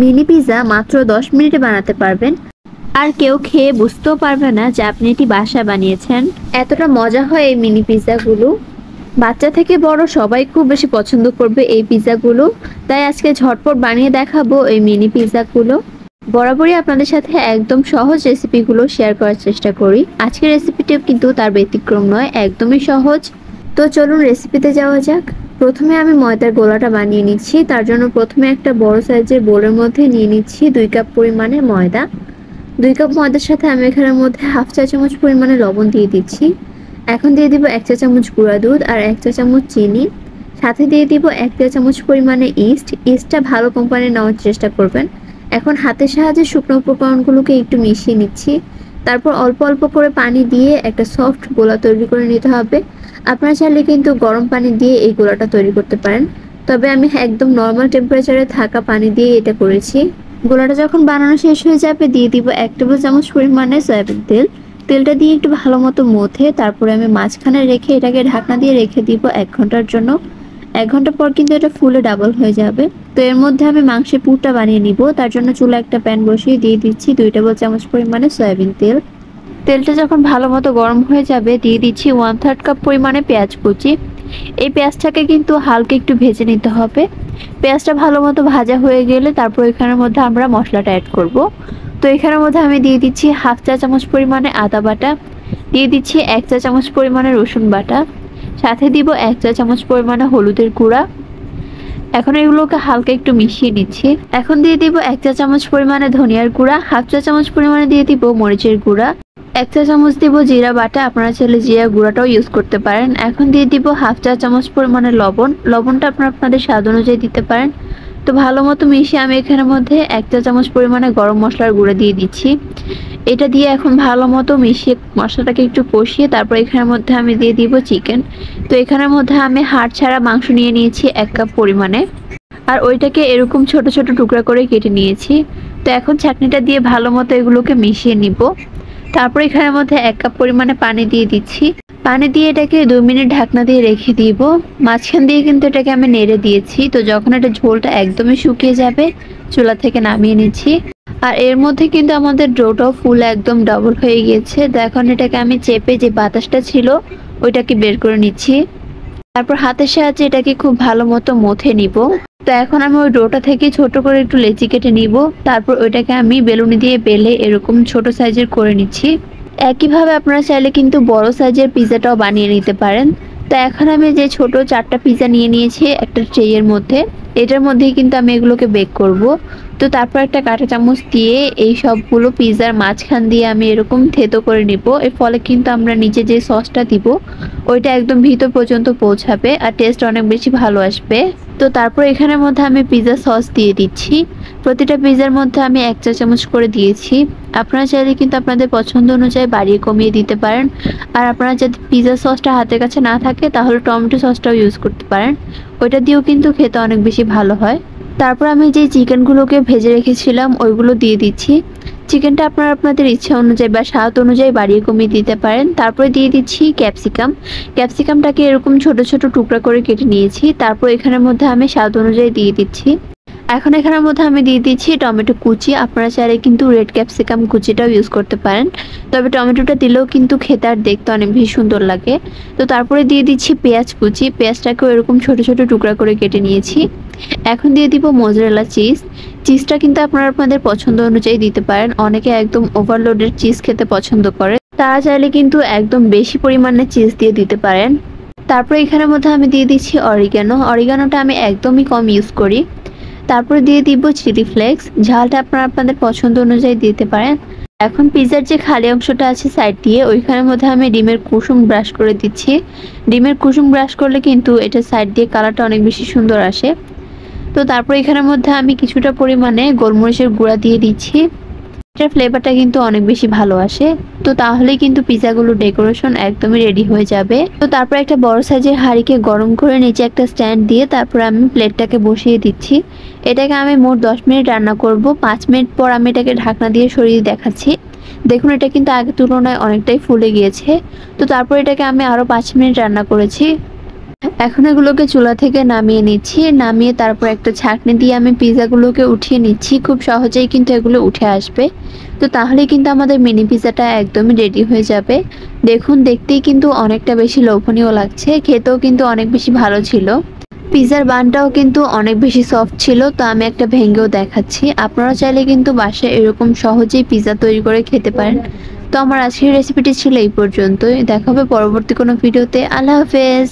Mini pizza মাত্র 10 মিনিটে বানাতে পারবেন, আর কেউ খেয়ে বুঝতেও পারবে না যে আপনি এটি বাসায় বানিয়েছেন। এতটা মজা হয় এই মিনি পিৎজাগুলো। বাচ্চা থেকে বড় সবাই খুব বেশি পছন্দ করবে এই পিৎজাগুলো। তাই আজকে ঝটপট বানিয়ে দেখাবো এই মিনি পিৎজাগুলো। বরাবরই আপনাদের সাথে একদম সহজ রেসিপিগুলো শেয়ার করার চেষ্টা করি। আজকের রেসিপিটিও কিন্তু তার ব্যতিক্রম নয়, একদমই সহজ। তো চলুন রেসিপিতে যাওয়া যাক। প্রথমে আমি ময়দার গোলাটা বানিয়ে নিচ্ছি। তার জন্য প্রথমে একটা বড় সাইজের বোলের মধ্যে নিয়ে নিচ্ছি 2 কাপ পরিমাণে ময়দা। 2 কাপ ময়দার সাথে আমি এখানের মধ্যে হাফ চা চামচ পরিমাণে লবণ দিয়ে দিচ্ছি। এখন দিয়ে দিব 1 চা চামচ গুঁড়া দুধ আর 1 চা চামচ চিনি। সাথে দিয়ে দিব 1 চা চামচ পরিমাণে ইস্টটা ভালো কোম্পানির নেওয়ার চেষ্টা করবেন। এখন হাতের সাহায্যে শুকনো উপকরণগুলোকে একটু মিশিয়ে নিচ্ছি। তারপর অল্প অল্প করে পানি দিয়ে একটা সফট গোলা তৈরি করে নিতে হবে। আপনারা চাইলে কিন্তু গরম পানি দিয়ে এই গোলাটা তৈরি করতে পারেন, তবে আমি একদম নর্মাল টেম্পারেচারে থাকা পানি দিয়ে এটা করেছি। গোলাটা যখন বানানো শেষ হয়ে যাবে দিয়ে দিব 1 টেবিল চামচ পরিমাণে সয়াবিন তেল। তেলটা দিয়ে একটু ভালো মতো মথে তারপরে আমি মাঝখানে রেখে এটাকে ঢাকনা দিয়ে রেখে দিব 1 ঘন্টার জন্য। 1 ঘন্টা পর কিন্তু এটা ফুলে ডাবল হয়ে যাবে। তো এর মধ্যে আমি মাংসের পুরটা বানিয়ে নিব। তার জন্য চুলা একটা প্যান বসিয়ে দিয়ে দিচ্ছি 2 টেবিল চামচ পরিমাণে সয়াবিন তেল। তেলটা যখন ভালো মতো গরম হয়ে যাবে দিয়ে দিচ্ছি 1/3 কাপ পরিমাণে পেঁয়াজ কুচি। এই পেঁয়াজটাকে কিন্তু হালকা একটু ভেজে নিতে হবে। পেঁয়াজটা ভালো মতো ভাজা হয়ে গেলে তারপর এখানের মধ্যে আমরা মশলাটা অ্যাড করব। তো এখানের মধ্যে আমি দিয়ে দিচ্ছি হাফ চা চামচ পরিমাণে আদা বাটা, দিয়ে দিচ্ছি 1 চা চামচ পরিমাণে রসুন বাটা, সাথে দিব 1 চা চামচ পরিমাণে হলুদের গুঁড়া। এখন এগুলোকে হালকা একটু মিশিয়ে নিচ্ছি। এখন দিয়ে দিব 1 চা চামচ পরিমাণে ধনিয়ার গুঁড়া, হাফ চা চামচ পরিমাণে দিয়ে দিব মরিচের গুঁড়া, 1 চা চামচ দিব জিরা বাটা, আপনারা চাইলে জিরা গুঁড়াটাও ইউজ করতে পারেন। এখন দিয়ে দিব হাফ চা চামচ পরিমাণে লবণ। লবণটা আপনারা আপনাদের স্বাদ অনুযায়ী দিতে পারেন। তো ভালো মতো মিশিয়ে আমি এখানের মধ্যে 1 চা চামচ পরিমাণে গরম মশলার গুঁড়া দিয়ে দিচ্ছি। এটা দিয়ে এখন ভালো মতো মিশিয়ে মশলাটাকে একটু কষিয়ে তারপর এখানের মধ্যে আমি দিয়ে দিব চিকেন। তো এখানের মধ্যে আমি হাড় ছাড়া মাংস নিয়ে নিয়েছি 1 কাপ পরিমাণে, আর ওইটাকে এরকম ছোট ছোট টুকরা করে কেটে নিয়েছি। তো এখন চাটনিটা দিয়ে ভালো মতো এগুলোকে মিশিয়ে নিব। তারপর এখানের মধ্যে 1 কাপ পরিমাণে পানি দিয়ে দিচ্ছি। পানি দিয়ে এটাকে 2 মিনিট ঢাকনা দিয়ে রেখে দিব। মাঝখান দিয়ে কিন্তু এটাকে আমি নেড়ে দিয়েছি। তো যখন এটা ঝোলটা একদমই শুকিয়ে যাবে চুলা থেকে নামিয়ে নিচ্ছি। আর এর মধ্যে কিন্তু আমাদের ডোটাও ফুল একদম ডবল হয়ে গিয়েছে। তো এখন এটাকে আমি চেপে যে বাতাসটা ছিল ওইটাকে বের করে নিচ্ছি। তারপর হাতের সাহায্যে এটাকে খুব ভালো মতো মথে নিব। তো এখন আমি ওই ডোটা থেকে ছোট করে একটু লেচি কেটে নিব। তারপর ওইটাকে আমি বেলুনি দিয়ে বেলে এরকম ছোট সাইজের করে নিচ্ছি। একইভাবে আপনারা চাইলে কিন্তু বড় সাইজের পিৎজাটাও বানিয়ে নিতে পারেন। তো এখন আমি যে ছোট 4টা পিৎজা নিয়ে নিয়েছি একটা ট্রেয়ের মধ্যে, এটার মধ্যেই কিন্তু আমি এগুলোকে বেক করব। তো তারপর একটা কাঁটা চামচ দিয়ে এই সবগুলো পিৎজার মাঝখান দিয়ে আমি এরকম থেতো করে নিব। এর ফলে কিন্তু আমরা নিচে যে সসটা দিব ওইটা একদম ভিতর পর্যন্ত পৌঁছাবে আর টেস্ট অনেক বেশি ভালো আসবে। তো তারপর এখানের মধ্যে আমি পিৎজা সস দিয়ে দিচ্ছি। প্রতিটা পিৎজার মধ্যে আমি 1 চা চামচ করে দিয়েছি। আপনারা চাইলে কিন্তু আপনাদের পছন্দ অনুযায়ী বাড়িয়ে কমিয়ে দিতে পারেন। আর আপনারা যদি পিৎজা সসটা হাতের কাছে না থাকে তাহলে টমেটো সসটাও ইউজ করতে পারেন, ওইটা দিয়েও কিন্তু খেতে অনেক বেশি ভালো হয়। তারপর আমি যে চিকেনগুলোকে ভেজে রেখেছিলাম ওইগুলো দিয়ে দিচ্ছি। চিকেনটা আপনারা আপনাদের ইচ্ছা অনুযায়ী বা স্বাদ অনুযায়ী বাড়িয়ে কমিয়ে দিতে পারেন। তারপরে দিয়ে দিচ্ছি ক্যাপসিকামটাকে এরকম ছোট ছোট টুকরা করে কেটে নিয়েছি। তারপর এখানের মধ্যে আমি স্বাদ অনুযায়ী দিয়ে দিচ্ছি। এখন এখানের মধ্যে আমি দিয়ে দিচ্ছি টমেটো কুচি। আপনারা চাইলে কিন্তু রেড ক্যাপসিকাম কুচিটাও ইউজ করতে পারেন, তবে টমেটোটা দিলেও কিন্তু খেতে আর দেখতে অনেক বেশি সুন্দর লাগে। তো তারপরে দিয়ে দিচ্ছি পেঁয়াজ কুচি। পেঁয়াজটাকেও এরকম ছোট ছোট টুকরা করে কেটে নিয়েছি। এখন দিয়ে দিব মোজারেলা চিজটা কিন্তু আপনারা আপনাদের পছন্দ অনুযায়ী দিতে পারেন। অনেকে একদম ওভারলোডেড চিজ খেতে পছন্দ করে, তারা চাইলে কিন্তু একদম বেশি পরিমাণে চিজ দিয়ে দিতে পারেন। তারপরে এখানের মধ্যে আমি দিয়ে দিচ্ছি অরিগানোটা আমি একদমই কম ইউজ করি। তারপরে দিয়ে দিব চিলি ফ্লেক্স, ঝালটা আপনারা আপনাদের পছন্দ অনুযায়ী দিতে পারেন। এখন পিৎজার যে খালি অংশটা আছে সাইড দিয়ে ওইখানের মধ্যে আমি ডিমের কুসুম ব্রাশ করে দিচ্ছি। ডিমের কুসুম ব্রাশ করলে কিন্তু এটা সাইড দিয়ে কালারটা অনেক বেশি সুন্দর আসে। তো তারপর এখানের মধ্যে আমি কিছুটা পরিমাণে গোলমরিচের গুঁড়া দিয়ে দিচ্ছি। এটার ফ্লেভারটা কিন্তু অনেক বেশি ভালো আসে। তো তাহলেই কিন্তু পিৎজাগুলো ডেকোরেশন একদমই রেডি হয়ে যাবে। তো তারপর একটা বড় সাইজের হাঁড়িকে গরম করে নিচে একটা স্ট্যান্ড দিয়ে তারপর আমি প্লেটটাকে বসিয়ে দিচ্ছি। এটাকে আমি মোট 10 মিনিট রান্না করব। 5 মিনিট পর আমি এটাকে ঢাকনা দিয়ে সরিয়ে দেখাচ্ছি। দেখুন এটা কিন্তু আগের তুলনায় অনেকটাই ফুলে গিয়েছে। তো তারপর এটাকে আমি আরও 5 মিনিট রান্না করেছি। এখন এগুলোকে চুলা থেকে নামিয়ে নিচ্ছি, নামিয়ে তারপর একটা ছাঁকনি দিয়ে আমি পিৎজাগুলোকে উঠিয়ে নিচ্ছি। খুব সহজেই কিন্তু এগুলো উঠে আসবে। তো তাহলে কিন্তু আমাদের মিনি পিৎজাটা একদমই রেডি হয়ে যাবে। দেখুন দেখতেই কিন্তু অনেকটা বেশি লোভনীয় লাগছে, খেতেও কিন্তু অনেক বেশি ভালো ছিল। পিৎজার বানটাও কিন্তু অনেক বেশি সফট ছিল। তো আমি একটা ভেঙেও দেখাচ্ছি। আপনারা চাইলে কিন্তু বাসায় এরকম সহজেই পিৎজা তৈরি করে খেতে পারেন। তো আমার আজকের রেসিপিটি ছিল এই পর্যন্তই। দেখা হবে পরবর্তী কোনো ভিডিওতে। আল্লাহ হাফেজ।